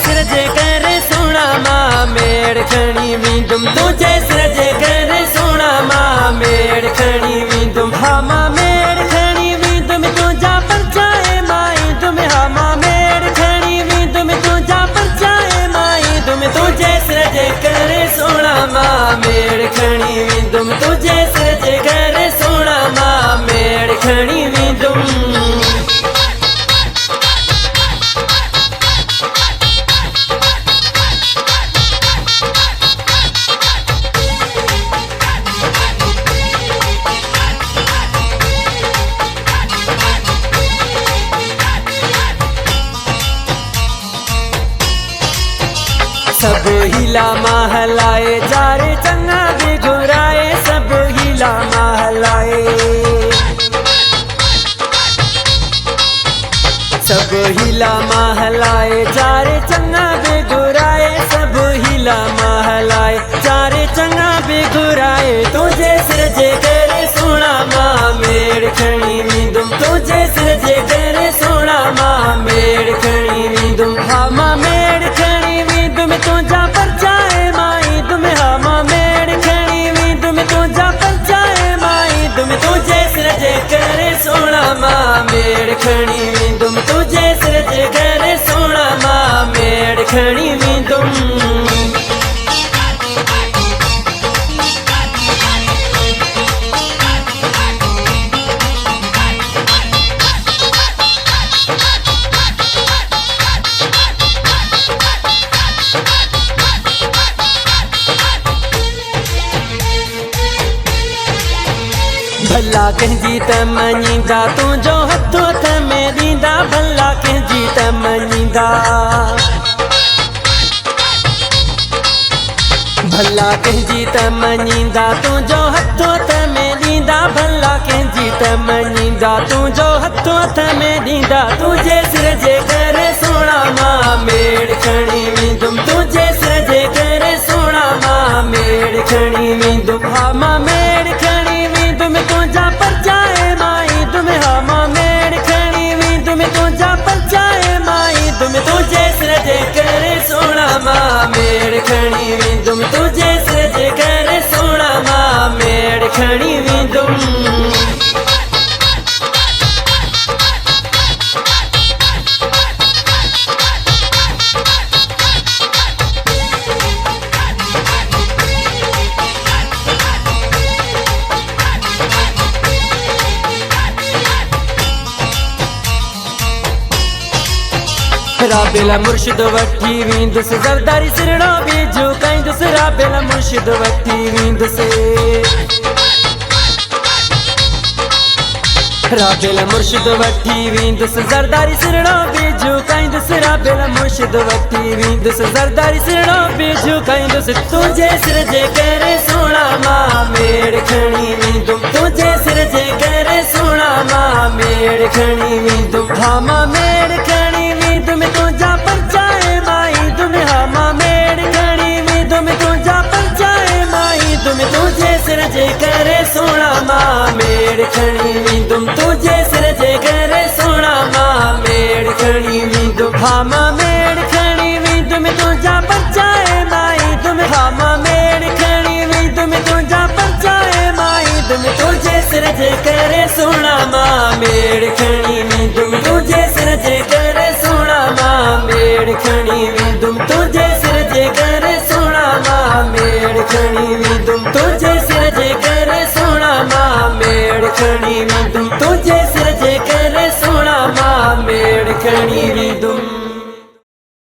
सिरजे करे सोना मां मेड़ खणी वींदुम तुझे सिरजे करे सोना मां मेड़ खणी वींदुम हा मां मेड़ खणी वींदुम तुझा परचाए माई तुम हा मां मेड़ खणी वींदुम तुझा परचाए माई तुम तुझे सिरजे करे सोना मां मेड़ खणी वींदुम तुझे सिरजे करे सोना मां मेड़ खणी वींदुम। सब हीला महलाए जारे चंगा बिगुराए सब हीला महलाए सब हीला महलाए जारे चंगा बिगुराए सब हीला महलाए जारे चंगा बिगुराए तुझे सिरजे करे सोना मां मेड़ खणी वींदुम तुझे सिरजे करे सोना मां मेड़ खणी वींदुम हा मां मेड़ खणी वींदुम तुझा परचाए माई तुम हा मां मेड़ खणी वींदुम तुझा परचाए माई तुम तुझे सिरजे करे सोना मां मेड़ खणी वींदुम तुझे सिरजे करे सोना मां मेड़ खणी वींदुम। भला कंहिंजी त मञींदा तुंहिंजो हथ हथ में ॾींदा भला कंहिंजी त मञींदा भला कंहिंजी त मञींदा तुंहिंजो हथ हथ में ॾींदा भला कंहिंजी त मञींदा तुंहिंजो हथ हथ में ॾींदा तुंहिंजे सिरजे करे सोना मां मेड़ खणी वींदुम तुंहिंजे सिरजे करे सोना मां मेड़ खणी वींदुम हा मां मेड़ खणी वींदुम तुंहिंजा परचाए माई तुम हा मां मेड़ खणी वींदुम तुंहिंजा परचाए माई तुम तुझे सिरजे करे सोना मां मेड़ खणी वींदुम तुझे सिरजे करे सोना मां मेड़ खणी वींदुम। राबेला मुर्शिद वठी वींदुसि ज़रदारी सिरड़ो बि झुकाईंदुसि राबेला मुर्शिद वठी वींदुसि राबेला मुर्शिद वठी वींदुसि ज़रदारी सिरड़ो बि झुकाईंदुसि राबेला मुर्शिद वठी वींदुसि ज़रदारी सिरड़ो बि झुकाईंदुसि तुंहिंजे सिरजे करे सोना मां मेड़ खणी वींदुम तुंहिंजे सिरजे करे सोना मां मेड़ खणी वींदुम हा मां मेड़ खणी वींदुम तुंहिंजा परचाए माई तुम हा मां मेड़ खणी वींदुम तुंहिंजा परचाए माई तुम तुझे सिरजे करे सोना मां मेड़ खणी वींदुम तुझे सिरजे करे सोना मां मेड़ खणी वींदुम हा मां मेड़ खणी वींदुम तुंहिंजा परचाए माई तुम हा मां मेड़ खणी वींदुम तुंहिंजा परचाए माई तुम तुझे सिरजे करे सोना मां मेड़